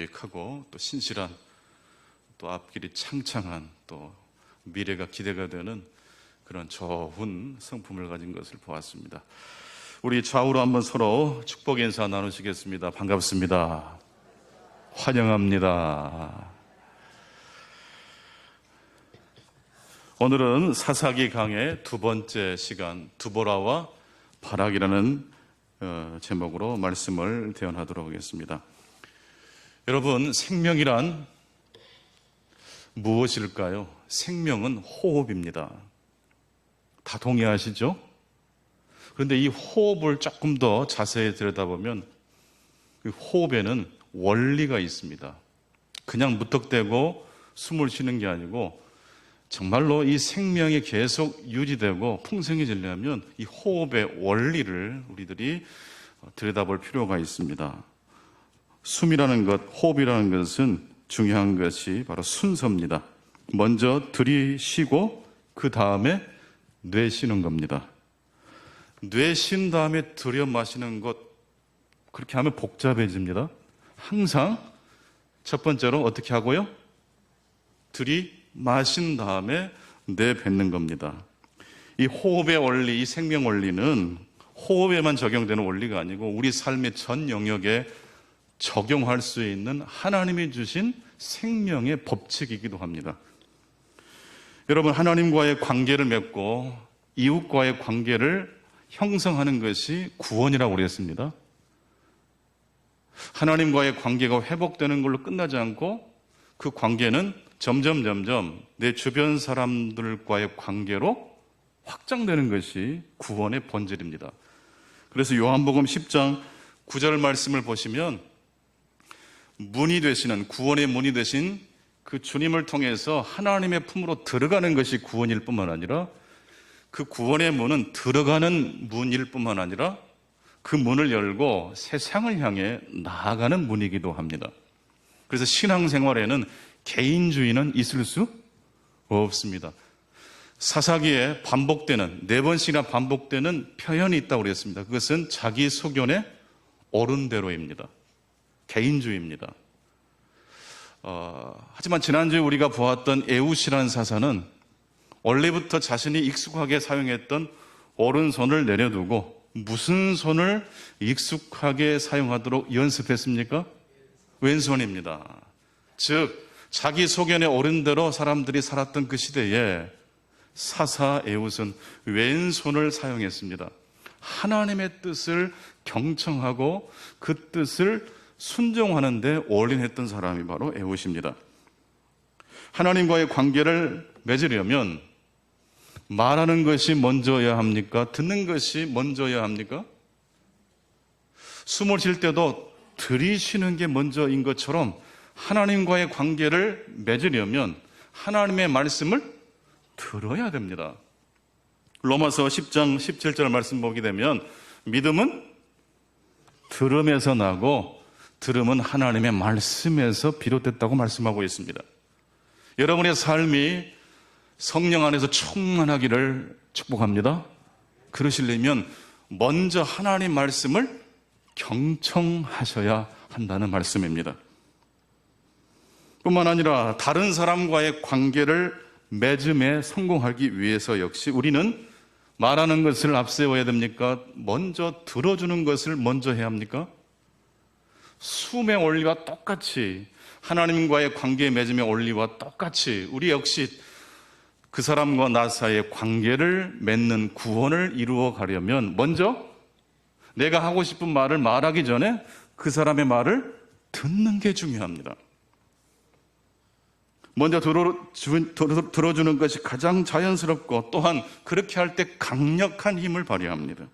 담백하고 또 신실한, 또 앞길이 창창한, 또 미래가 기대가 되는 그런 좋은 성품을 가진 것을 보았습니다. 우리 좌우로 한번 서로 축복 인사 나누시겠습니다. 반갑습니다. 환영합니다. 오늘은 사사기 강의 두 번째 시간, 두보라와 바락이라는 제목으로 말씀을 대언하도록 하겠습니다. 여러분, 생명이란 무엇일까요? 생명은 호흡입니다. 다 동의하시죠? 그런데 이 호흡을 조금 더 자세히 들여다보면 그 호흡에는 원리가 있습니다. 그냥 무턱대고 숨을 쉬는 게 아니고 정말로 이 생명이 계속 유지되고 풍성해지려면 이 호흡의 원리를 우리들이 들여다볼 필요가 있습니다. 숨이라는 것, 호흡이라는 것은 중요한 것이 바로 순서입니다. 먼저 들이쉬고 그 다음에 내쉬는 겁니다. 내쉰 다음에 들여 마시는 것, 그렇게 하면 복잡해집니다. 항상 첫 번째로 어떻게 하고요? 들이마신 다음에 내뱉는 겁니다. 이 호흡의 원리, 이 생명 원리는 호흡에만 적용되는 원리가 아니고 우리 삶의 전 영역에 적용할 수 있는 하나님이 주신 생명의 법칙이기도 합니다. 여러분, 하나님과의 관계를 맺고 이웃과의 관계를 형성하는 것이 구원이라고 그랬습니다. 하나님과의 관계가 회복되는 걸로 끝나지 않고 그 관계는 점점 내 주변 사람들과의 관계로 확장되는 것이 구원의 본질입니다. 그래서 요한복음 10장 9절 말씀을 보시면 문이 되시는, 구원의 문이 되신 그 주님을 통해서 하나님의 품으로 들어가는 것이 구원일 뿐만 아니라 그 구원의 문은 들어가는 문일 뿐만 아니라 그 문을 열고 세상을 향해 나아가는 문이기도 합니다. 그래서 신앙생활에는 개인주의는 있을 수 없습니다. 사사기에 반복되는, 4번씩이나 반복되는 표현이 있다고 그랬습니다. 그것은 자기 소견에 옳은 대로입니다. 개인주의입니다. 하지만 지난주에 우리가 보았던 에웃이라는 사사는 원래부터 자신이 익숙하게 사용했던 오른손을 내려두고 무슨 손을 익숙하게 사용하도록 연습했습니까? 왼손입니다. 즉 자기 소견에 옳은 대로 사람들이 살았던 그 시대에 사사 에웃은 왼손을 사용했습니다. 하나님의 뜻을 경청하고 그 뜻을 순종하는 데 올인했던 사람이 바로 에웃입니다. 하나님과의 관계를 맺으려면 말하는 것이 먼저여야 합니까? 듣는 것이 먼저여야 합니까? 숨을 쉴 때도 들이쉬는 게 먼저인 것처럼 하나님과의 관계를 맺으려면 하나님의 말씀을 들어야 됩니다. 로마서 10장 17절 말씀 보게 되면 믿음은 들음에서 나고 들음은 하나님의 말씀에서 비롯됐다고 말씀하고 있습니다. 여러분의 삶이 성령 안에서 충만하기를 축복합니다. 그러시려면 먼저 하나님 말씀을 경청하셔야 한다는 말씀입니다. 뿐만 아니라 다른 사람과의 관계를 맺음에 성공하기 위해서 역시 우리는 말하는 것을 앞세워야 됩니까? 먼저 들어주는 것을 먼저 해야 합니까? 숨의 원리와 똑같이 하나님과의 관계 맺음의 원리와 똑같이 우리 역시 그 사람과 나 사이의 관계를 맺는 구원을 이루어 가려면 먼저 내가 하고 싶은 말을 말하기 전에 그 사람의 말을 듣는 게 중요합니다. 먼저 들어주는 것이 가장 자연스럽고 또한 그렇게 할 때 강력한 힘을 발휘합니다.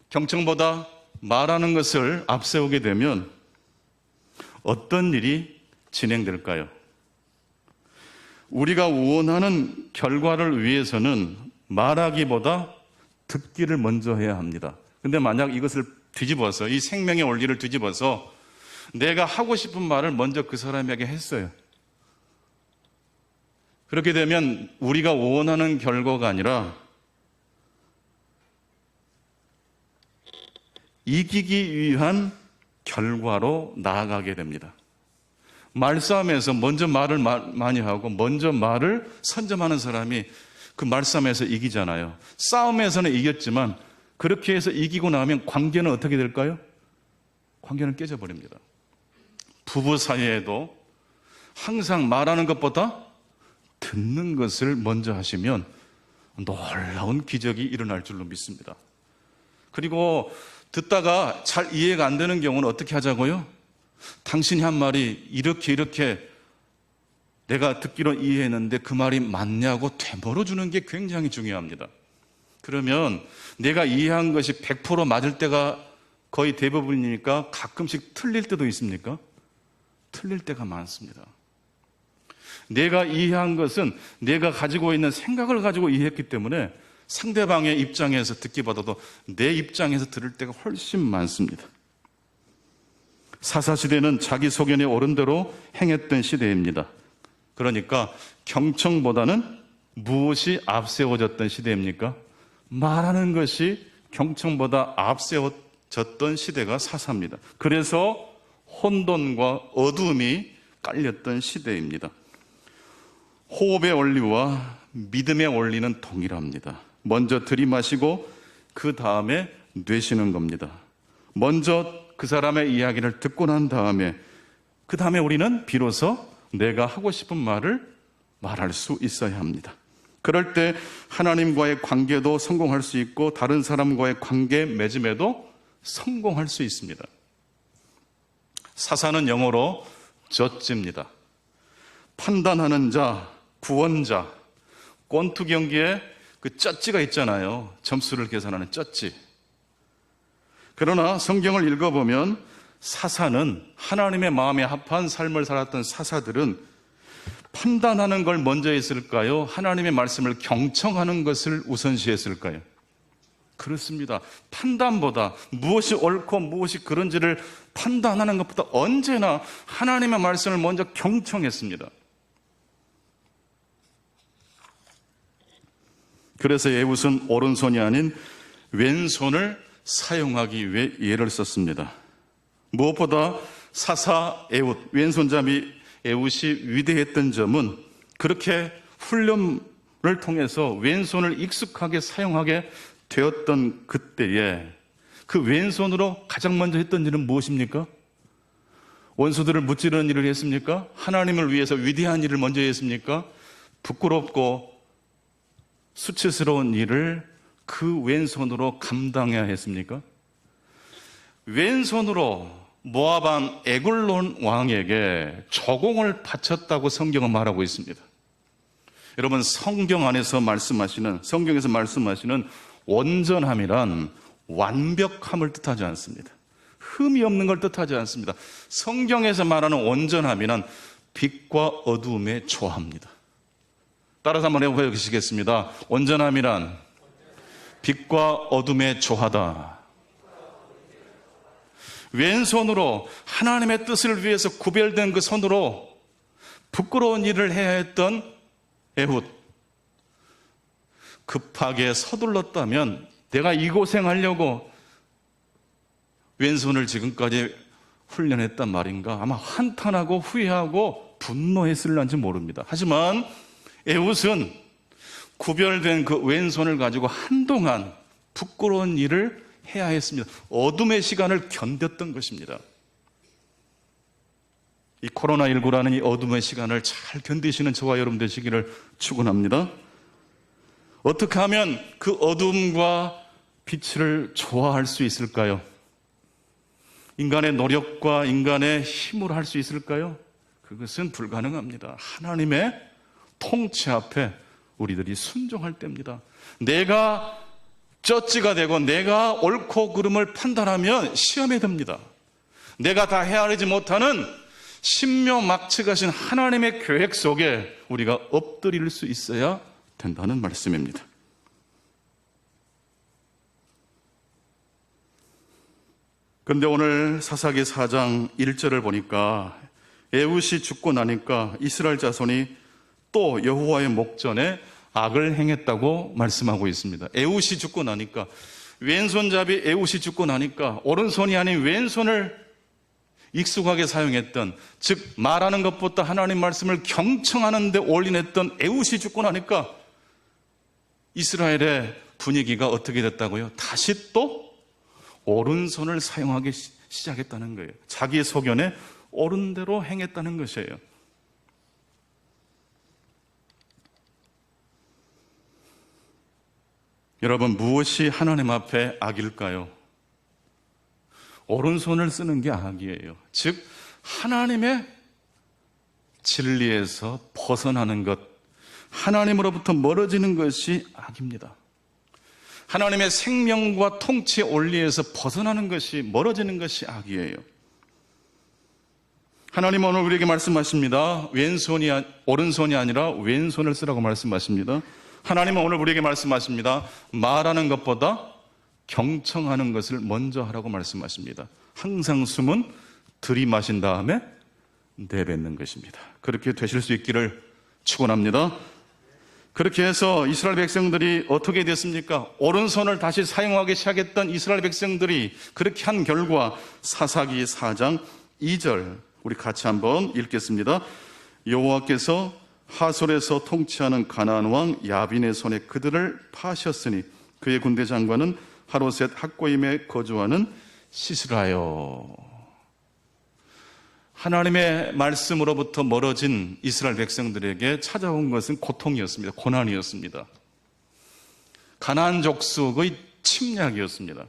경청보다 말하는 것을 앞세우게 되면 어떤 일이 진행될까요? 우리가 원하는 결과를 위해서는 말하기보다 듣기를 먼저 해야 합니다. 근데 만약 이것을 뒤집어서, 이 생명의 원리를 뒤집어서 내가 하고 싶은 말을 먼저 그 사람에게 했어요. 그렇게 되면 우리가 원하는 결과가 아니라 이기기 위한 결과로 나아가게 됩니다. 말싸움에서 먼저 말을 많이 하고 먼저 말을 선점하는 사람이 그 말싸움에서 이기잖아요. 싸움에서는 이겼지만 그렇게 해서 이기고 나면 관계는 어떻게 될까요? 관계는 깨져버립니다. 부부 사이에도 항상 말하는 것보다 듣는 것을 먼저 하시면 놀라운 기적이 일어날 줄로 믿습니다. 그리고 듣다가 잘 이해가 안 되는 경우는 어떻게 하자고요? 당신이 한 말이 이렇게 내가 듣기로 이해했는데 그 말이 맞냐고 되물어 주는 게 굉장히 중요합니다. 그러면 내가 이해한 것이 100% 맞을 때가 거의 대부분이니까 가끔씩 틀릴 때도 있습니까? 틀릴 때가 많습니다. 내가 이해한 것은 내가 가지고 있는 생각을 가지고 이해했기 때문에 상대방의 입장에서 듣기보다도 내 입장에서 들을 때가 훨씬 많습니다. 사사시대는 자기 소견에 옳은 대로 행했던 시대입니다. 그러니까 경청보다는 무엇이 앞세워졌던 시대입니까? 말하는 것이 경청보다 앞세워졌던 시대가 사사입니다. 그래서 혼돈과 어두움이 깔렸던 시대입니다. 호흡의 원리와 믿음의 원리는 동일합니다. 먼저 들이마시고 그 다음에 뇌시는 겁니다. 먼저 그 사람의 이야기를 듣고 난 다음에 그 다음에 우리는 비로소 내가 하고 싶은 말을 말할 수 있어야 합니다. 그럴 때 하나님과의 관계도 성공할 수 있고 다른 사람과의 관계 맺음에도 성공할 수 있습니다. 사사는 영어로 저지입니다. 판단하는 자, 구원자, 권투 경기에 그 쩌찌가 있잖아요. 점수를 계산하는 쩌찌. 그러나 성경을 읽어보면 사사는 하나님의 마음에 합한 삶을 살았던 사사들은 판단하는 걸 먼저 했을까요? 하나님의 말씀을 경청하는 것을 우선시했을까요? 그렇습니다. 판단보다 무엇이 옳고 무엇이 그런지를 판단하는 것보다 언제나 하나님의 말씀을 먼저 경청했습니다. 그래서 에훗은 오른손이 아닌 왼손을 사용하기 위해 예를 썼습니다. 무엇보다 사사 에훗, 왼손잡이 에훗이 위대했던 점은 그렇게 훈련을 통해서 왼손을 익숙하게 사용하게 되었던 그때에 그 왼손으로 가장 먼저 했던 일은 무엇입니까? 원수들을 무찌르는 일을 했습니까? 하나님을 위해서 위대한 일을 먼저 했습니까? 부끄럽고 수치스러운 일을 그 왼손으로 감당해야 했습니까? 왼손으로 모압 왕 에글론 왕에게 조공을 바쳤다고 성경은 말하고 있습니다. 여러분, 성경에서 말씀하시는 온전함이란 완벽함을 뜻하지 않습니다. 흠이 없는 걸 뜻하지 않습니다. 성경에서 말하는 온전함이란 빛과 어두움의 조화입니다. 따라서 한번 해보시겠습니다. 온전함이란 빛과 어둠의 조화다. 왼손으로 하나님의 뜻을 위해서 구별된 그 손으로 부끄러운 일을 해야 했던 에훗. 급하게 서둘렀다면 내가 이 고생하려고 왼손을 지금까지 훈련했단 말인가? 아마 한탄하고 후회하고 분노했을런지 모릅니다. 하지만 에훗은 구별된 그 왼손을 가지고 한동안 부끄러운 일을 해야 했습니다. 어둠의 시간을 견뎠던 것입니다. 이 코로나19라는 이 어둠의 시간을 잘 견디시는 저와 여러분 되시기를 축원합니다. 어떻게 하면 그 어둠과 빛을 조화할 수 있을까요? 인간의 노력과 인간의 힘으로 할 수 있을까요? 그것은 불가능합니다. 하나님의 통치 앞에 우리들이 순종할 때입니다. 내가 쩌찌가 되고 내가 옳고 그름을 판단하면 시험에 듭니다. 내가 다 헤아리지 못하는 신묘막측하신 하나님의 계획 속에 우리가 엎드릴 수 있어야 된다는 말씀입니다. 그런데 오늘 사사기 4장 1절을 보니까 에훗이 죽고 나니까 이스라엘 자손이 또 여호와의 목전에 악을 행했다고 말씀하고 있습니다. 에훗이 죽고 나니까, 왼손잡이 에훗이 죽고 나니까 오른손이 아닌 왼손을 익숙하게 사용했던, 즉 말하는 것보다 하나님 말씀을 경청하는 데 올인했던 에웃이 죽고 나니까 이스라엘의 분위기가 어떻게 됐다고요? 다시 또 오른손을 사용하기 시작했다는 거예요. 자기 소견에 옳은 대로 행했다는 것이에요. 여러분, 무엇이 하나님 앞에 악일까요? 오른손을 쓰는 게 악이에요. 즉 하나님의 진리에서 벗어나는 것, 하나님으로부터 멀어지는 것이 악입니다. 하나님의 생명과 통치의 원리에서 벗어나는 것이, 멀어지는 것이 악이에요. 하나님은 오늘 우리에게 말씀하십니다. 오른손이 아니라 왼손을 쓰라고 말씀하십니다. 하나님은 오늘 우리에게 말씀하십니다. 말하는 것보다 경청하는 것을 먼저 하라고 말씀하십니다. 항상 숨은 들이마신 다음에 내뱉는 것입니다. 그렇게 되실 수 있기를 축원합니다. 그렇게 해서 이스라엘 백성들이 어떻게 됐습니까? 오른손을 다시 사용하기 시작했던 이스라엘 백성들이 그렇게 한 결과 사사기 4장 2절 우리 같이 한번 읽겠습니다. 여호와께서 하솔에서 통치하는 가나안 왕 야빈의 손에 그들을 파하셨으니 그의 군대 장관은 하로셋 학고임에 거주하는 시스라요. 하나님의 말씀으로부터 멀어진 이스라엘 백성들에게 찾아온 것은 고통이었습니다. 고난이었습니다. 가나안 족속의 침략이었습니다.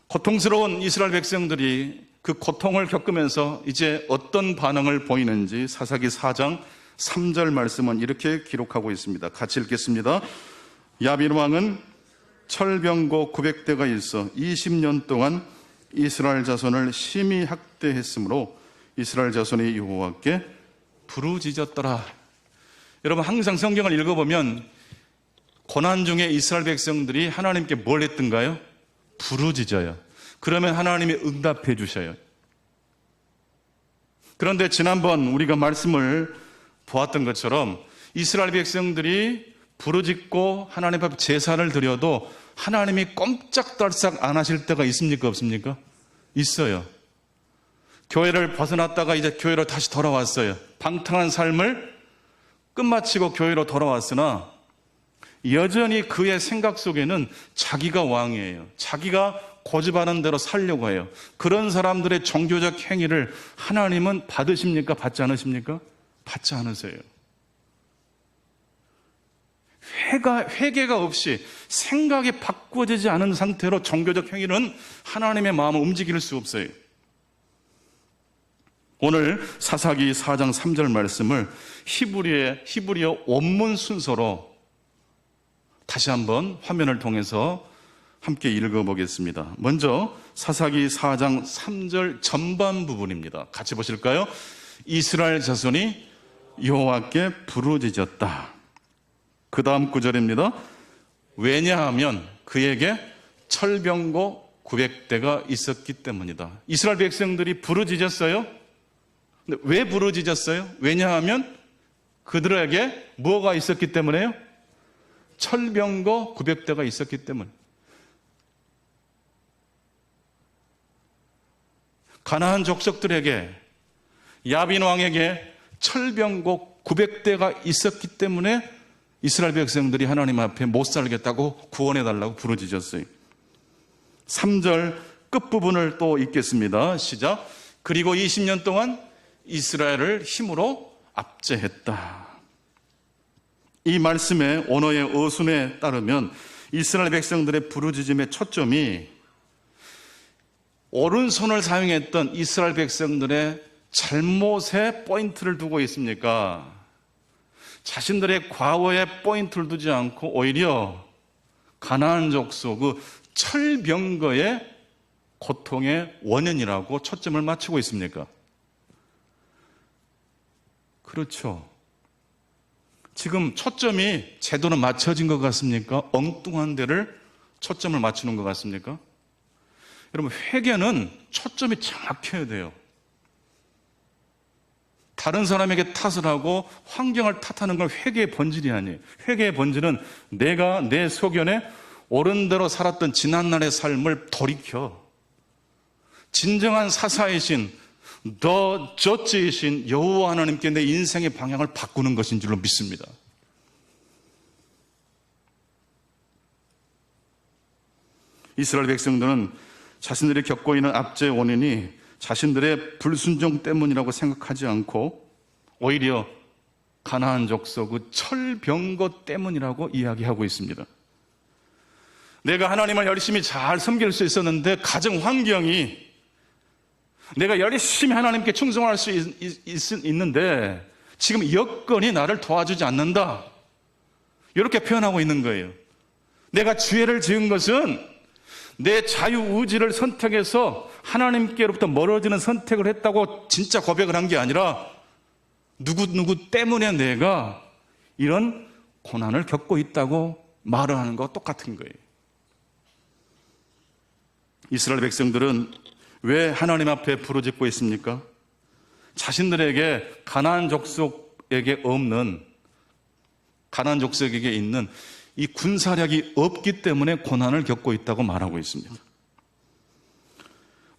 고통스러운 이스라엘 백성들이 그 고통을 겪으면서 이제 어떤 반응을 보이는지 사사기 4장 3절 말씀은 이렇게 기록하고 있습니다. 같이 읽겠습니다. 야빈 왕은 철병고 900대가 있어 20년 동안 이스라엘 자손을 심히 학대했으므로 이스라엘 자손이 여호와께 부르짖었더라. 여러분, 항상 성경을 읽어보면 고난 중에 이스라엘 백성들이 하나님께 뭘 했던가요? 부르짖어요. 그러면 하나님이 응답해 주셔요. 그런데 지난번 우리가 말씀을 보았던 것처럼 이스라엘 백성들이 부르짖고 하나님 앞에 제사를 드려도 하나님이 꼼짝달싹 안 하실 때가 있습니까? 없습니까? 있어요. 교회를 벗어났다가 이제 교회로 다시 돌아왔어요. 방탕한 삶을 끝마치고 교회로 돌아왔으나 여전히 그의 생각 속에는 자기가 왕이에요. 자기가 고집하는 대로 살려고 해요. 그런 사람들의 종교적 행위를 하나님은 받으십니까? 받지 않으십니까? 받지 않으세요. 회개가 없이 생각이 바꿔지지 않은 상태로 종교적 행위는 하나님의 마음을 움직일 수 없어요. 오늘 사사기 4장 3절 말씀을 히브리어 원문 순서로 다시 한번 화면을 통해서 함께 읽어보겠습니다. 먼저 사사기 4장 3절 전반 부분입니다. 같이 보실까요? 이스라엘 자손이 여호와께 부르짖었다. 그 다음 구절입니다. 왜냐하면 그에게 철병고 900대가 있었기 때문이다. 이스라엘 백성들이 부르짖었어요. 근데 왜 부르짖었어요? 왜냐하면 그들에게 뭐가 있었기 때문에요? 철병거 900대가 있었기 때문. 가나안 족속들에게, 야빈 왕에게 철병거 900대가 있었기 때문에 이스라엘 백성들이 하나님 앞에 못 살겠다고 구원해달라고 부르짖었어요. 3절 끝부분을 또 읽겠습니다. 시작. 그리고 20년 동안 이스라엘을 힘으로 압제했다. 이 말씀의 언어의 어순에 따르면 이스라엘 백성들의 부르짖음의 초점이 오른손을 사용했던 이스라엘 백성들의 잘못에 포인트를 두고 있습니까? 자신들의 과거에 포인트를 두지 않고 오히려 가나안 족속 그 철병거의 고통의 원인이라고 초점을 맞추고 있습니까? 그렇죠. 지금 초점이 제대로 맞춰진 것 같습니까? 엉뚱한 데를 초점을 맞추는 것 같습니까? 여러분, 회개는 초점이 정확해야 돼요. 다른 사람에게 탓을 하고 환경을 탓하는 건 회개의 본질이 아니에요. 회개의 본질은 내가 내 소견에 옳은 대로 살았던 지난날의 삶을 돌이켜 진정한 사사이신 더 저지이신 여호와 하나님께 내 인생의 방향을 바꾸는 것인 줄로 믿습니다. 이스라엘 백성들은 자신들이 겪고 있는 압제의 원인이 자신들의 불순종 때문이라고 생각하지 않고 오히려 가나안 족속의 철병거 때문이라고 이야기하고 있습니다. 내가 하나님을 열심히 잘 섬길 수 있었는데 가정 환경이 내가 열심히 하나님께 충성할 수 있는데 지금 여건이 나를 도와주지 않는다. 이렇게 표현하고 있는 거예요. 내가 죄를 지은 것은 내 자유의지를 선택해서 하나님께로부터 멀어지는 선택을 했다고 진짜 고백을 한 게 아니라 누구 때문에 내가 이런 고난을 겪고 있다고 말을 하는 것과 똑같은 거예요. 이스라엘 백성들은 왜 하나님 앞에 부르짖고 있습니까? 자신들에게 가나안 족속에게 있는 이 군사력이 없기 때문에 고난을 겪고 있다고 말하고 있습니다.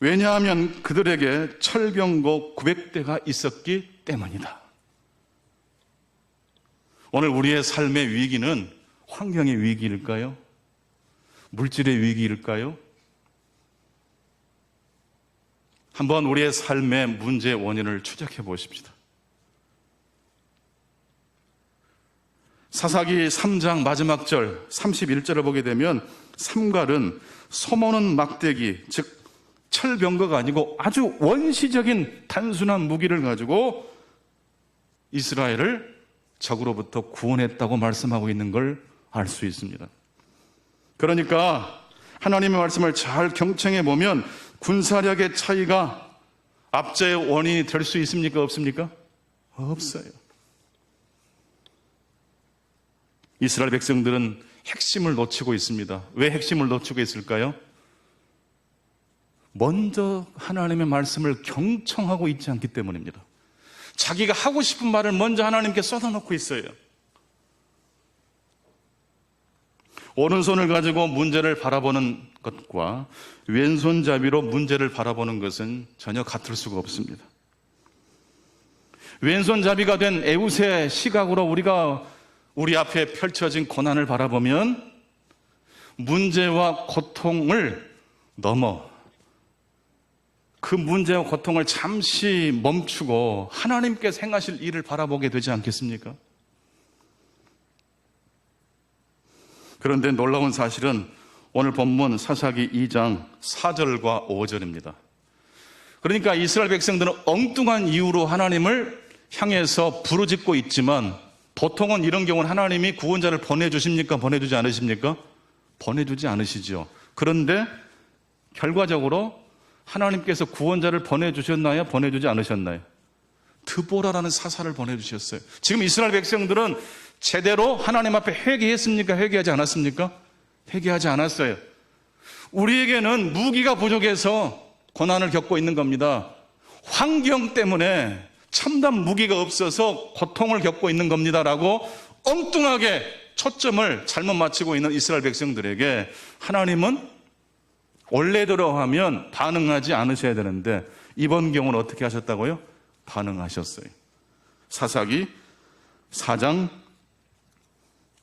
왜냐하면 그들에게 철병거 900대가 있었기 때문이다. 오늘 우리의 삶의 위기는 환경의 위기일까요? 물질의 위기일까요? 한번 우리의 삶의 문제의 원인을 추적해 보십시다. 사사기 3장 마지막 절 31절을 보게 되면 삼갈은 소모는 막대기, 즉 철병거가 아니고 아주 원시적인 단순한 무기를 가지고 이스라엘을 적으로부터 구원했다고 말씀하고 있는 걸 알 수 있습니다. 그러니까 하나님의 말씀을 잘 경청해 보면 군사력의 차이가 압제의 원인이 될 수 있습니까? 없습니까? 없어요. 이스라엘 백성들은 핵심을 놓치고 있습니다. 왜 핵심을 놓치고 있을까요? 먼저 하나님의 말씀을 경청하고 있지 않기 때문입니다. 자기가 하고 싶은 말을 먼저 하나님께 쏟아놓고 있어요. 오른손을 가지고 문제를 바라보는 것과 왼손잡이로 문제를 바라보는 것은 전혀 같을 수가 없습니다. 왼손잡이가 된 에웃의 시각으로 우리가 우리 앞에 펼쳐진 고난을 바라보면 문제와 고통을 넘어 그 문제와 고통을 잠시 멈추고 하나님께서 행하실 일을 바라보게 되지 않겠습니까? 그런데 놀라운 사실은 오늘 본문 사사기 2장 4절과 5절입니다. 그러니까 이스라엘 백성들은 엉뚱한 이유로 하나님을 향해서 부르짖고 있지만 보통은 이런 경우는 하나님이 구원자를 보내주십니까? 보내주지 않으십니까? 보내주지 않으시죠. 그런데 결과적으로 하나님께서 구원자를 보내주셨나요? 보내주지 않으셨나요? 드보라라는 사사를 보내주셨어요. 지금 이스라엘 백성들은 제대로 하나님 앞에 회개했습니까? 회개하지 않았습니까? 회개하지 않았어요. 우리에게는 무기가 부족해서 고난을 겪고 있는 겁니다. 환경 때문에 첨단 무기가 없어서 고통을 겪고 있는 겁니다라고 엉뚱하게 초점을 잘못 맞추고 있는 이스라엘 백성들에게 하나님은 원래대로 하면 반응하지 않으셔야 되는데 이번 경우는 어떻게 하셨다고요? 반응하셨어요. 사사기 4장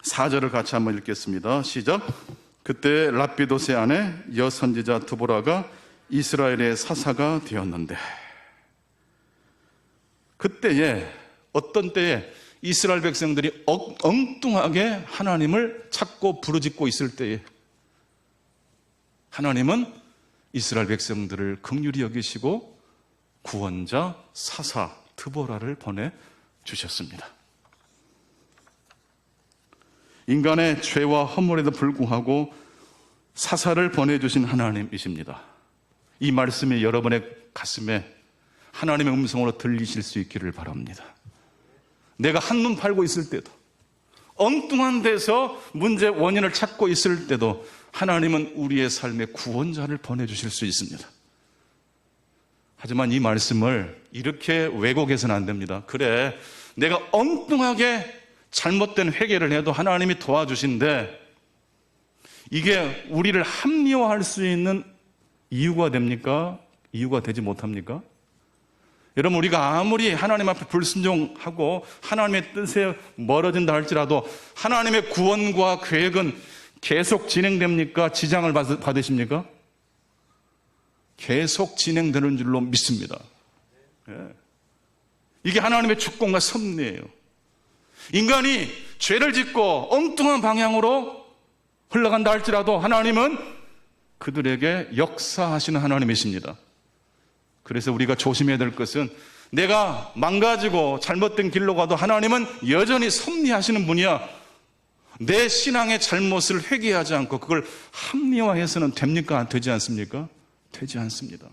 4절을 같이 한번 읽겠습니다. 시작. 그때 랍비도스의 아내 여선지자 드보라가 이스라엘의 사사가 되었는데, 그때에 어떤 때에 이스라엘 백성들이 엉뚱하게 하나님을 찾고 부르짖고 있을 때에 하나님은 이스라엘 백성들을 긍휼히 여기시고 구원자 사사 드보라를 보내주셨습니다. 인간의 죄와 허물에도 불구하고 사사를 보내주신 하나님이십니다. 이 말씀이 여러분의 가슴에 하나님의 음성으로 들리실 수 있기를 바랍니다. 내가 한눈 팔고 있을 때도, 엉뚱한 데서 문제 원인을 찾고 있을 때도 하나님은 우리의 삶에 구원자를 보내주실 수 있습니다. 하지만 이 말씀을 이렇게 왜곡해서는 안 됩니다. 그래, 내가 엉뚱하게 잘못된 회개를 해도 하나님이 도와주신데 이게 우리를 합리화할 수 있는 이유가 됩니까? 이유가 되지 못합니까? 여러분, 우리가 아무리 하나님 앞에 불순종하고 하나님의 뜻에 멀어진다 할지라도 하나님의 구원과 계획은 계속 진행됩니까? 지장을 받으십니까? 계속 진행되는 줄로 믿습니다. 이게 하나님의 주권과 섭리예요. 인간이 죄를 짓고 엉뚱한 방향으로 흘러간다 할지라도 하나님은 그들에게 역사하시는 하나님이십니다. 그래서 우리가 조심해야 될 것은 내가 망가지고 잘못된 길로 가도 하나님은 여전히 섭리하시는 분이야. 내 신앙의 잘못을 회개하지 않고 그걸 합리화해서는 됩니까? 되지 않습니까? 되지 않습니다.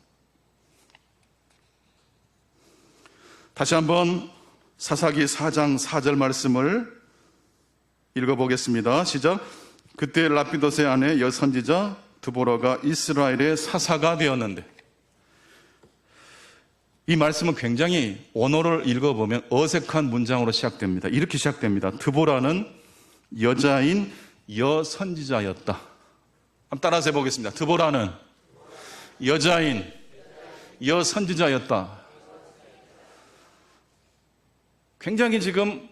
다시 한번 사사기 4장 4절 말씀을 읽어보겠습니다. 시작. 그때 라피도스의 아내 여선지자 드보라가 이스라엘의 사사가 되었는데, 이 말씀은 굉장히 언어를 읽어보면 어색한 문장으로 시작됩니다. 이렇게 시작됩니다. 드보라는 여자인 여선지자였다. 한번 따라서 해보겠습니다. 드보라는 여자인 여선지자였다. 굉장히 지금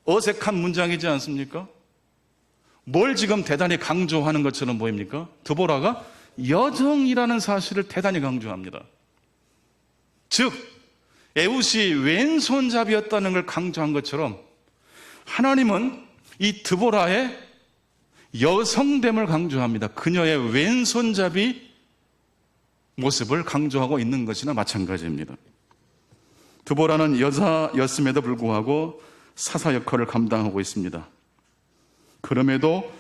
어색한 문장이지 않습니까? 뭘 지금 대단히 강조하는 것처럼 보입니까? 드보라가 여정이라는 사실을 대단히 강조합니다. 즉, 에훗이 왼손잡이였다는 걸 강조한 것처럼 하나님은 이 드보라의 여성됨을 강조합니다. 그녀의 왼손잡이 모습을 강조하고 있는 것이나 마찬가지입니다. 드보라는 여자였음에도 불구하고 사사 역할을 감당하고 있습니다. 그럼에도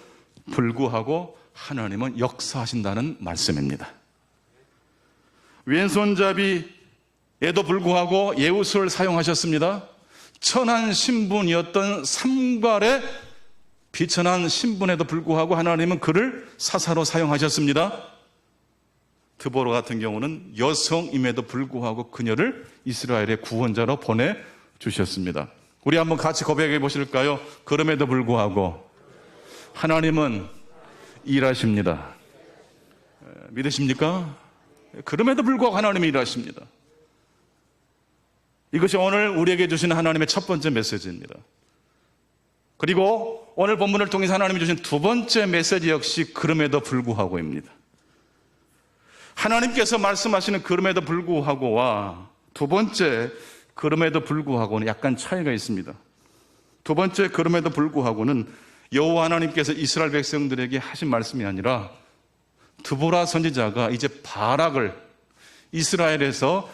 불구하고 하나님은 역사하신다는 말씀입니다. 왼손잡이에도 불구하고 에훗을 사용하셨습니다. 천한 신분이었던 삼갈의 비천한 신분에도 불구하고 하나님은 그를 사사로 사용하셨습니다. 드보라 같은 경우는 여성임에도 불구하고 그녀를 이스라엘의 구원자로 보내주셨습니다. 우리 한번 같이 고백해 보실까요? 그럼에도 불구하고 하나님은 일하십니다. 믿으십니까? 그럼에도 불구하고 하나님이 일하십니다. 이것이 오늘 우리에게 주시는 하나님의 첫 번째 메시지입니다. 그리고 오늘 본문을 통해서 하나님이 주신 두 번째 메시지 역시 그럼에도 불구하고입니다. 하나님께서 말씀하시는 그럼에도 불구하고와 두 번째 그럼에도 불구하고는 약간 차이가 있습니다. 두 번째 그럼에도 불구하고는 여호와 하나님께서 이스라엘 백성들에게 하신 말씀이 아니라 드보라 선지자가 이제 바락을, 이스라엘에서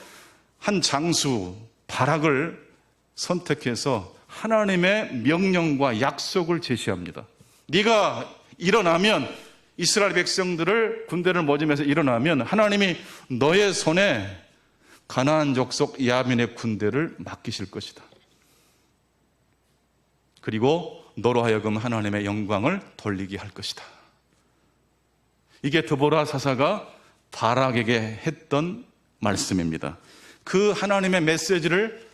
한 장수 바락을 선택해서 하나님의 명령과 약속을 제시합니다. 네가 일어나면, 이스라엘 백성들을 군대를 모집해서 일어나면 하나님이 너의 손에 가나안 족속 야민의 군대를 맡기실 것이다. 그리고 너로 하여금 하나님의 영광을 돌리게 할 것이다. 이게 드보라 사사가 바락에게 했던 말씀입니다. 그 하나님의 메시지를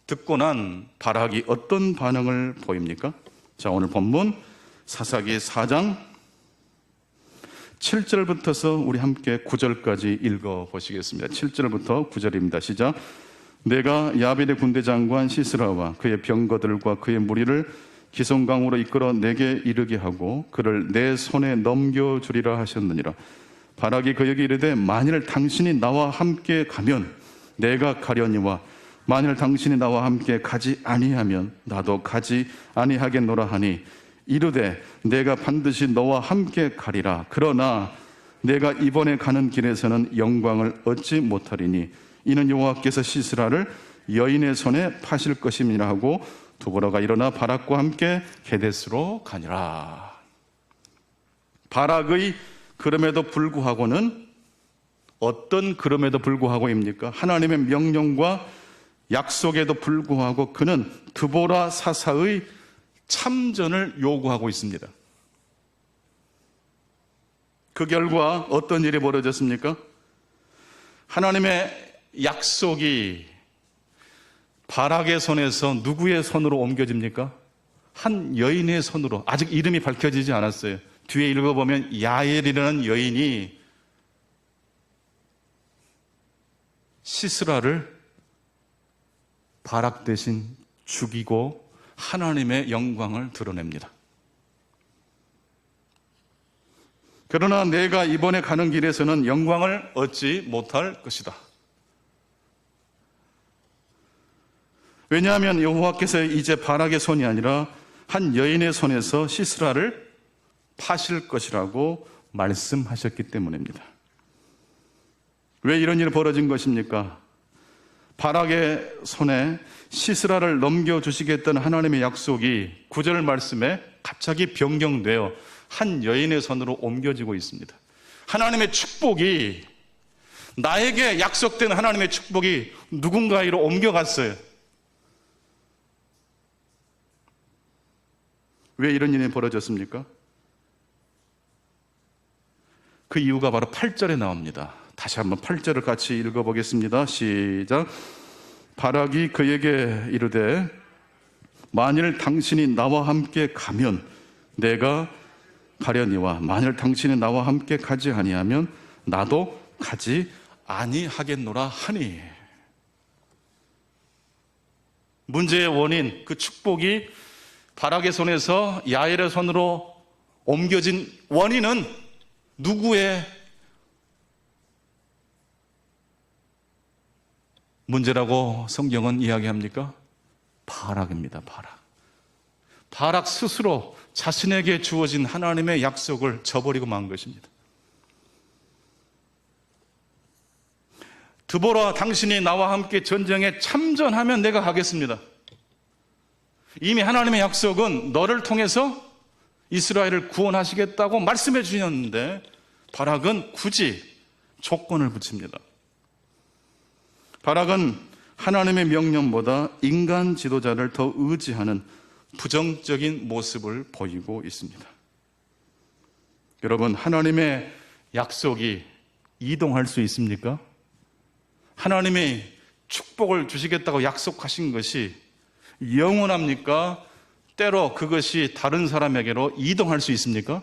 듣고 난 바락이 어떤 반응을 보입니까? 자, 오늘 본문 사사기 4장 7절부터서 우리 함께 9절까지 읽어보시겠습니다. 7절부터 9절입니다. 시작. 내가 야벨의 군대 장관 시스라와 그의 병거들과 그의 무리를 기송강으로 이끌어 내게 이르게 하고 그를 내 손에 넘겨주리라 하셨느니라. 바락이 그에게 이르되 만일 당신이 나와 함께 가면 내가 가려니와 만일 당신이 나와 함께 가지 아니하면 나도 가지 아니하겠노라 하니 이르되 내가 반드시 너와 함께 가리라. 그러나 내가 이번에 가는 길에서는 영광을 얻지 못하리니 이는 여호와께서 시스라를 여인의 손에 파실 것임이라 하고 드보라가 일어나 바락과 함께 게데스로 가니라. 바락의 그럼에도 불구하고는 어떤 그럼에도 불구하고입니까? 하나님의 명령과 약속에도 불구하고 그는 드보라 사사의 참전을 요구하고 있습니다. 그 결과 어떤 일이 벌어졌습니까? 하나님의 약속이 바락의 손에서 누구의 손으로 옮겨집니까? 한 여인의 손으로. 아직 이름이 밝혀지지 않았어요. 뒤에 읽어보면 야엘이라는 여인이 시스라를 바락 대신 죽이고 하나님의 영광을 드러냅니다. 그러나 내가 이번에 가는 길에서는 영광을 얻지 못할 것이다. 왜냐하면 여호와께서 이제 바락의 손이 아니라 한 여인의 손에서 시스라를 파실 것이라고 말씀하셨기 때문입니다. 왜 이런 일이 벌어진 것입니까? 바락의 손에 시스라를 넘겨주시겠다는 하나님의 약속이 9절 말씀에 갑자기 변경되어 한 여인의 손으로 옮겨지고 있습니다. 하나님의 축복이, 나에게 약속된 하나님의 축복이 누군가로 옮겨갔어요. 왜 이런 일이 벌어졌습니까? 그 이유가 바로 8절에 나옵니다. 다시 한번 8절을 같이 읽어보겠습니다. 시작. 바락이 그에게 이르되 만일 당신이 나와 함께 가면 내가 가려니와 만일 당신이 나와 함께 가지 아니하면 나도 가지 아니하겠노라 하니. 문제의 원인, 그 축복이 바락의 손에서 야엘의 손으로 옮겨진 원인은 누구의 문제라고 성경은 이야기합니까? 바락입니다. 바락 스스로 자신에게 주어진 하나님의 약속을 저버리고 만 것입니다. 드보라, 당신이 나와 함께 전쟁에 참전하면 내가 가겠습니다. 이미 하나님의 약속은 너를 통해서 이스라엘을 구원하시겠다고 말씀해 주셨는데 바락은 굳이 조건을 붙입니다. 바락은 하나님의 명령보다 인간 지도자를 더 의지하는 부정적인 모습을 보이고 있습니다. 여러분, 하나님의 약속이 이동할 수 있습니까? 하나님이 축복을 주시겠다고 약속하신 것이 영원합니까? 때로 그것이 다른 사람에게로 이동할 수 있습니까?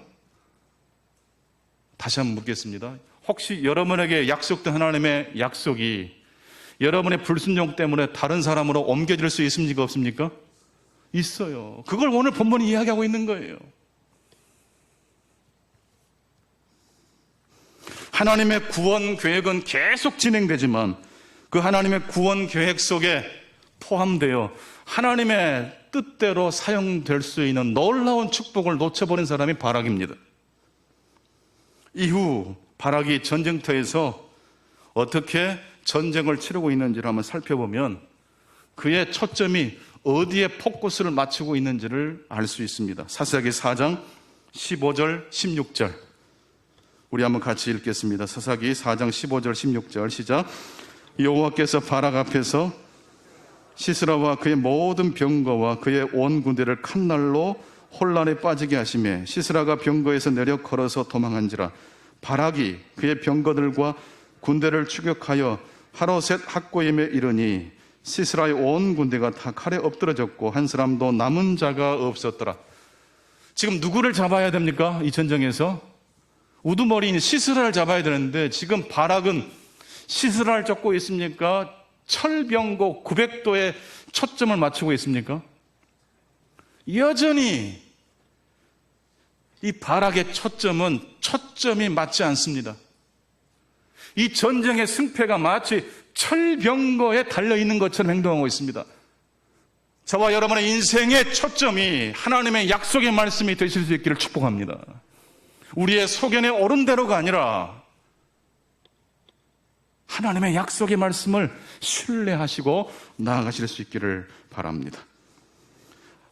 다시 한번 묻겠습니다. 혹시 여러분에게 약속된 하나님의 약속이 여러분의 불순종 때문에 다른 사람으로 옮겨질 수 있습니까? 없습니까? 있어요. 그걸 오늘 본문이 이야기하고 있는 거예요. 하나님의 구원 계획은 계속 진행되지만 그 하나님의 구원 계획 속에 포함되어 하나님의 뜻대로 사용될 수 있는 놀라운 축복을 놓쳐버린 사람이 바락입니다. 이후 바락이 전쟁터에서 어떻게 전쟁을 치르고 있는지를 한번 살펴보면 그의 초점이 어디에 포커스를 맞추고 있는지를 알 수 있습니다. 사사기 4장 15절 16절 우리 한번 같이 읽겠습니다. 사사기 4장 15절 16절 시작. 여호와께서 바락 앞에서 시스라와 그의 모든 병거와 그의 온 군대를 칼날로 혼란에 빠지게 하시매 시스라가 병거에서 내려 걸어서 도망한지라. 바락이 그의 병거들과 군대를 추격하여 하로셋 학고임에 이르니 시스라의 온 군대가 다 칼에 엎드러졌고 한 사람도 남은 자가 없었더라. 지금 누구를 잡아야 됩니까? 이 전쟁에서 우두머리인 시스라를 잡아야 되는데 지금 바락은 시스라를 쫓고 있습니까? 철병고 900도에 초점을 맞추고 있습니까? 여전히 이 바락의 초점이 맞지 않습니다. 이 전쟁의 승패가 마치 철병거에 달려있는 것처럼 행동하고 있습니다. 저와 여러분의 인생의 초점이 하나님의 약속의 말씀이 되실 수 있기를 축복합니다. 우리의 소견에 옳은 대로가 아니라 하나님의 약속의 말씀을 신뢰하시고 나아가실 수 있기를 바랍니다.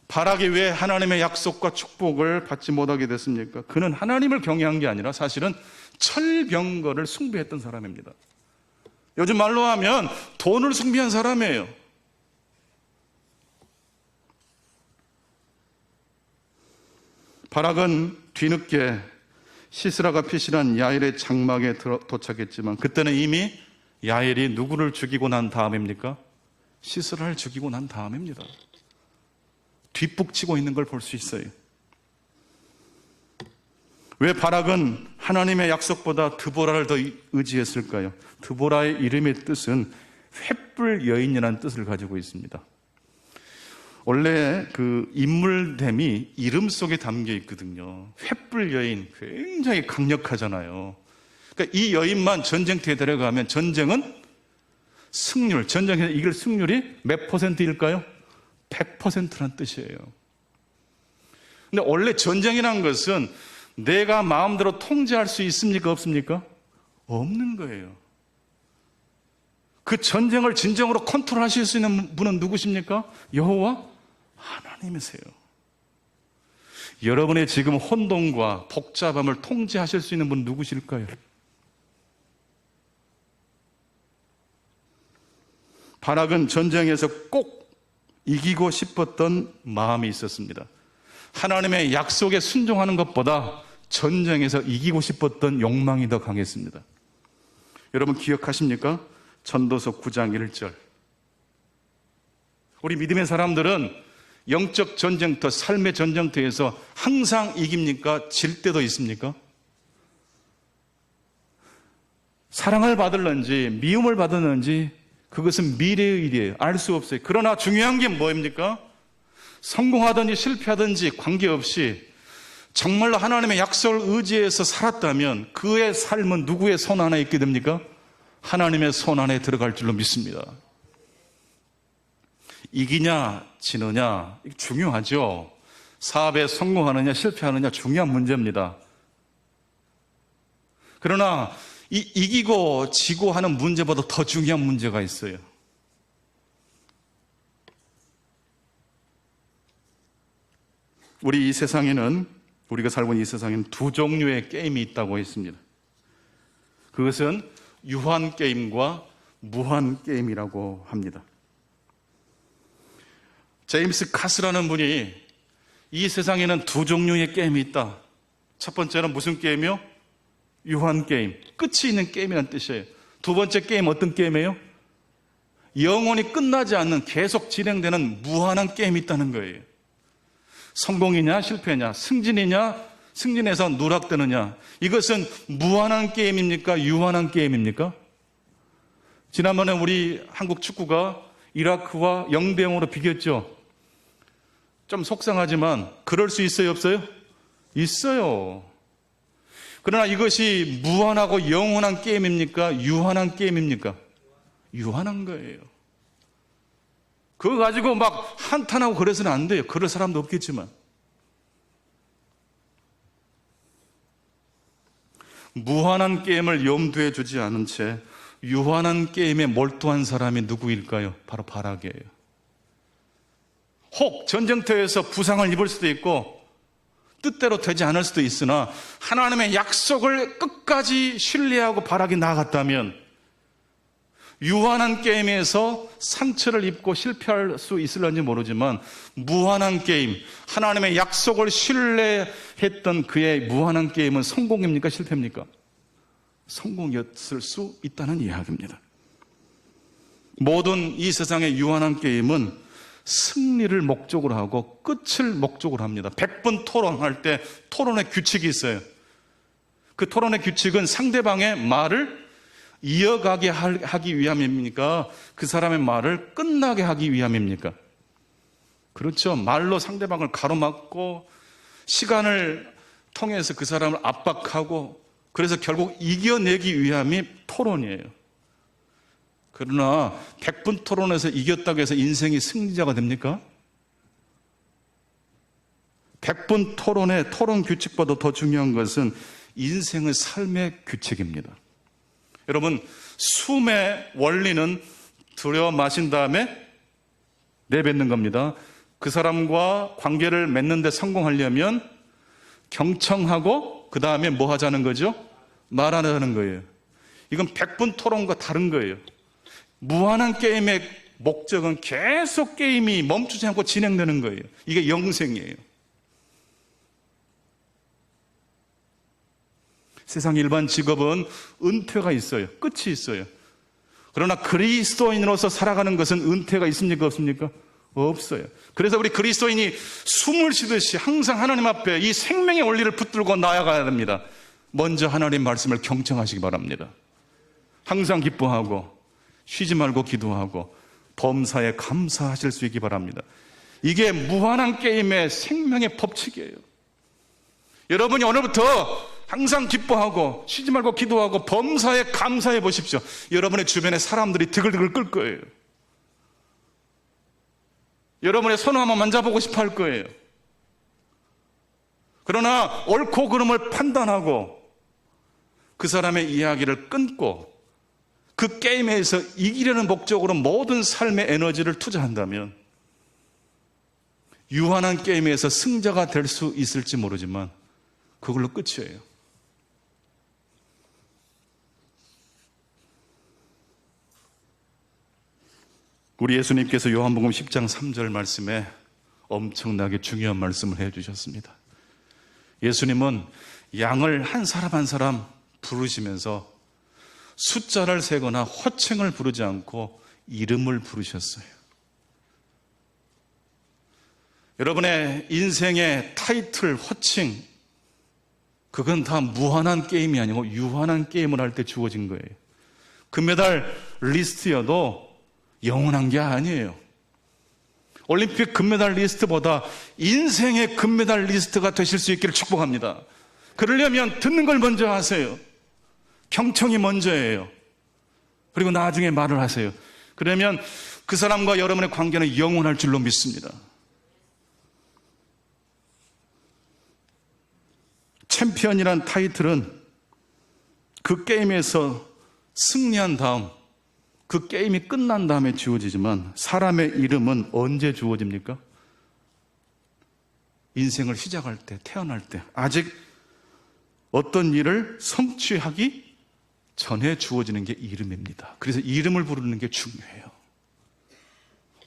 바락이 왜 하나님의 약속과 축복을 받지 못하게 됐습니까? 그는 하나님을 경외한 게 아니라 사실은 철병거를 숭배했던 사람입니다. 요즘 말로 하면 돈을 숭배한 사람이에요. 바락은 뒤늦게 시스라가 피신한 야엘의 장막에 도착했지만 그때는 이미 야엘이 누구를 죽이고 난 다음입니까? 시스라를 죽이고 난 다음입니다. 뒷북치고 있는 걸 볼 수 있어요. 왜 바락은 하나님의 약속보다 드보라를 더 의지했을까요? 드보라의 이름의 뜻은 횃불 여인이라는 뜻을 가지고 있습니다. 원래 그 인물됨이 이름 속에 담겨 있거든요. 횃불 여인, 굉장히 강력하잖아요. 그러니까 이 여인만 전쟁터에 데려가면 전쟁은 승률, 전쟁에서 이길 승률이 몇 %일까요? 100%라는 뜻이에요. 근데 원래 전쟁이라는 것은 내가 마음대로 통제할 수 있습니까? 없습니까? 없는 거예요. 그 전쟁을 진정으로 컨트롤하실 수 있는 분은 누구십니까? 여호와 하나님이세요. 여러분의 지금 혼돈과 복잡함을 통제하실 수 있는 분은 누구실까요? 바락은 전쟁에서 꼭 이기고 싶었던 마음이 있었습니다. 하나님의 약속에 순종하는 것보다 전쟁에서 이기고 싶었던 욕망이 더 강했습니다. 여러분 기억하십니까? 전도서 9장 1절. 우리 믿음의 사람들은 영적 전쟁터, 삶의 전쟁터에서 항상 이깁니까? 질 때도 있습니까? 사랑을 받을는지 미움을 받았는지 그것은 미래의 일이에요. 알 수 없어요. 그러나 중요한 게 뭐입니까? 성공하든지 실패하든지 관계없이 정말로 하나님의 약속을 의지해서 살았다면 그의 삶은 누구의 손 안에 있게 됩니까? 하나님의 손 안에 들어갈 줄로 믿습니다. 이기냐 지느냐 이게 중요하죠. 사업에 성공하느냐 실패하느냐 중요한 문제입니다. 그러나 이기고 지고 하는 문제보다 더 중요한 문제가 있어요. 우리 이 세상에는, 우리가 살고 있는 이 세상에는 두 종류의 게임이 있다고 했습니다. 그것은 유한 게임과 무한 게임이라고 합니다. 제임스 카스라는 분이 이 세상에는 두 종류의 게임이 있다. 첫 번째는 무슨 게임이요? 유한 게임. 끝이 있는 게임이라는 뜻이에요. 두 번째 게임 어떤 게임이에요? 영원히 끝나지 않는 계속 진행되는 무한한 게임이 있다는 거예요. 성공이냐 실패냐, 승진이냐 승진해서 누락되느냐, 이것은 무한한 게임입니까? 유한한 게임입니까? 지난번에 우리 한국 축구가 이라크와 0대0으로 비겼죠. 좀 속상하지만 그럴 수 있어요 없어요? 있어요. 그러나 이것이 무한하고 영원한 게임입니까? 유한한 게임입니까? 유한한 거예요. 그거 가지고 막 한탄하고 그래서는 안 돼요. 그럴 사람도 없겠지만. 무한한 게임을 염두에 두지 않은 채 유한한 게임에 몰두한 사람이 누구일까요? 바로 바락이에요. 혹 전쟁터에서 부상을 입을 수도 있고 뜻대로 되지 않을 수도 있으나 하나님의 약속을 끝까지 신뢰하고 바락이 나아갔다면 유한한 게임에서 상처를 입고 실패할 수 있을런지 모르지만 무한한 게임, 하나님의 약속을 신뢰했던 그의 무한한 게임은 성공입니까? 실패입니까? 성공이었을 수 있다는 이야기입니다. 모든 이 세상의 유한한 게임은 승리를 목적으로 하고 끝을 목적으로 합니다. 100번 토론할 때 토론의 규칙이 있어요. 그 토론의 규칙은 상대방의 말을 이어가게 하기 위함입니까? 그 사람의 말을 끝나게 하기 위함입니까? 그렇죠. 말로 상대방을 가로막고 시간을 통해서 그 사람을 압박하고 그래서 결국 이겨내기 위함이 토론이에요. 그러나 100분 토론에서 이겼다고 해서 인생이 승리자가 됩니까? 100분 토론의 토론 규칙보다 더 중요한 것은 인생의 삶의 규칙입니다. 여러분, 숨의 원리는 들여 마신 다음에 내뱉는 겁니다. 그 사람과 관계를 맺는 데 성공하려면 경청하고 그 다음에 뭐 하자는 거죠? 말하자는 거예요. 이건 100분 토론과 다른 거예요. 무한한 게임의 목적은 계속 게임이 멈추지 않고 진행되는 거예요. 이게 영생이에요. 세상 일반 직업은 은퇴가 있어요. 끝이 있어요. 그러나 그리스도인으로서 살아가는 것은 은퇴가 있습니까? 없습니까? 없어요. 그래서 우리 그리스도인이 숨을 쉬듯이 항상 하나님 앞에 이 생명의 원리를 붙들고 나아가야 됩니다. 먼저 하나님 말씀을 경청하시기 바랍니다. 항상 기뻐하고 쉬지 말고 기도하고 범사에 감사하실 수 있기 바랍니다. 이게 무한한 게임의 생명의 법칙이에요. 여러분이 오늘부터 항상 기뻐하고 쉬지 말고 기도하고 범사에 감사해 보십시오. 여러분의 주변에 사람들이 드글드글 끌 거예요. 여러분의 손 한번 만져보고 싶어 할 거예요. 그러나 옳고 그름을 판단하고 그 사람의 이야기를 끊고 그 게임에서 이기려는 목적으로 모든 삶의 에너지를 투자한다면 유한한 게임에서 승자가 될 수 있을지 모르지만 그걸로 끝이에요. 우리 예수님께서 요한복음 10장 3절 말씀에 엄청나게 중요한 말씀을 해주셨습니다. 예수님은 양을 한 사람 한 사람 부르시면서 숫자를 세거나 호칭을 부르지 않고 이름을 부르셨어요. 여러분의 인생의 타이틀, 호칭, 그건 다 무한한 게임이 아니고 유한한 게임을 할 때 주어진 거예요. 금메달 리스트여도 영원한 게 아니에요. 올림픽 금메달 리스트보다 인생의 금메달 리스트가 되실 수 있기를 축복합니다. 그러려면 듣는 걸 먼저 하세요. 경청이 먼저예요. 그리고 나중에 말을 하세요. 그러면 그 사람과 여러분의 관계는 영원할 줄로 믿습니다. 챔피언이란 타이틀은 그 게임에서 승리한 다음, 그 게임이 끝난 다음에 주어지지만 사람의 이름은 언제 주어집니까? 인생을 시작할 때, 태어날 때, 아직 어떤 일을 성취하기 전에 주어지는 게 이름입니다. 그래서 이름을 부르는 게 중요해요.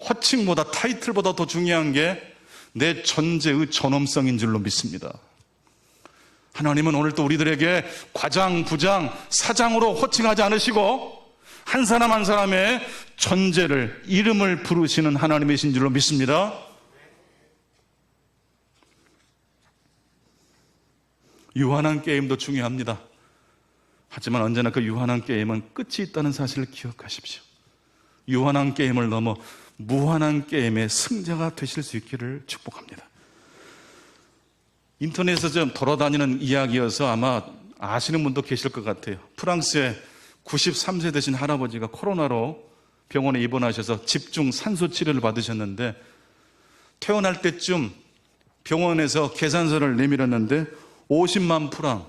호칭보다, 타이틀보다 더 중요한 게 내 존재의 존엄성인 줄로 믿습니다. 하나님은 오늘 또 우리들에게 과장, 부장, 사장으로 호칭하지 않으시고 한 사람 한 사람의 존재를, 이름을 부르시는 하나님이신 줄로 믿습니다. 유한한 게임도 중요합니다. 하지만 언제나 그 유한한 게임은 끝이 있다는 사실을 기억하십시오. 유한한 게임을 넘어 무한한 게임의 승자가 되실 수 있기를 축복합니다. 인터넷에서 좀 돌아다니는 이야기여서 아마 아시는 분도 계실 것 같아요. 프랑스에 93세 되신 할아버지가 코로나로 병원에 입원하셔서 집중 산소 치료를 받으셨는데 퇴원할 때쯤 병원에서 계산서를 내밀었는데 50만 프랑,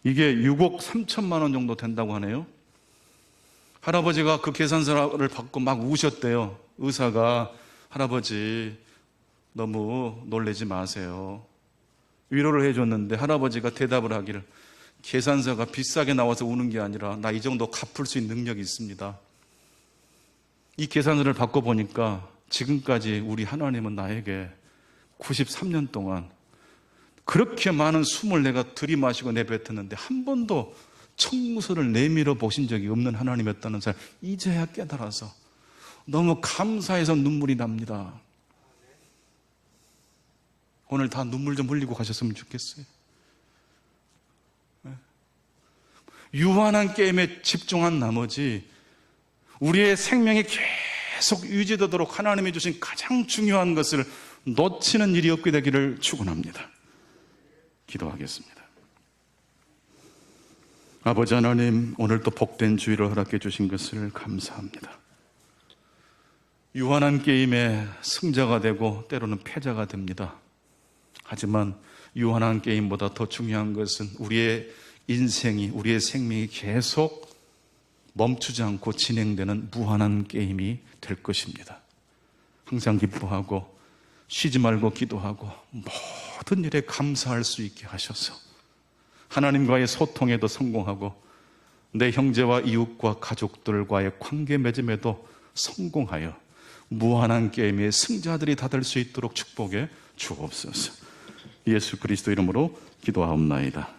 이게 6억 3천만 원 정도 된다고 하네요. 할아버지가 그 계산서를 받고 막 우셨대요. 의사가 할아버지 너무 놀라지 마세요. 위로를 해줬는데 할아버지가 대답을 하기를 계산서가 비싸게 나와서 우는 게 아니라 나 이 정도 갚을 수 있는 능력이 있습니다. 이 계산서를 받고 보니까 지금까지 우리 하나님은 나에게 93년 동안 그렇게 많은 숨을 내가 들이마시고 내뱉었는데 한 번도 청구서를 내밀어 보신 적이 없는 하나님이었다는 사실 이제야 깨달아서 너무 감사해서 눈물이 납니다. 오늘 다 눈물 좀 흘리고 가셨으면 좋겠어요. 유한한 게임에 집중한 나머지 우리의 생명이 계속 유지되도록 하나님이 주신 가장 중요한 것을 놓치는 일이 없게 되기를 축원합니다. 기도하겠습니다. 아버지 하나님, 오늘도 복된 주일을 허락해 주신 것을 감사합니다. 유한한 게임의 승자가 되고 때로는 패자가 됩니다. 하지만 유한한 게임보다 더 중요한 것은 우리의 인생이, 우리의 생명이 계속 멈추지 않고 진행되는 무한한 게임이 될 것입니다. 항상 기뻐하고 쉬지 말고 기도하고 모든 일에 감사할 수 있게 하셔서 하나님과의 소통에도 성공하고 내 형제와 이웃과 가족들과의 관계 맺음에도 성공하여 무한한 게임의 승자들이 다 될 수 있도록 축복해 주옵소서. 예수 그리스도 이름으로 기도하옵나이다.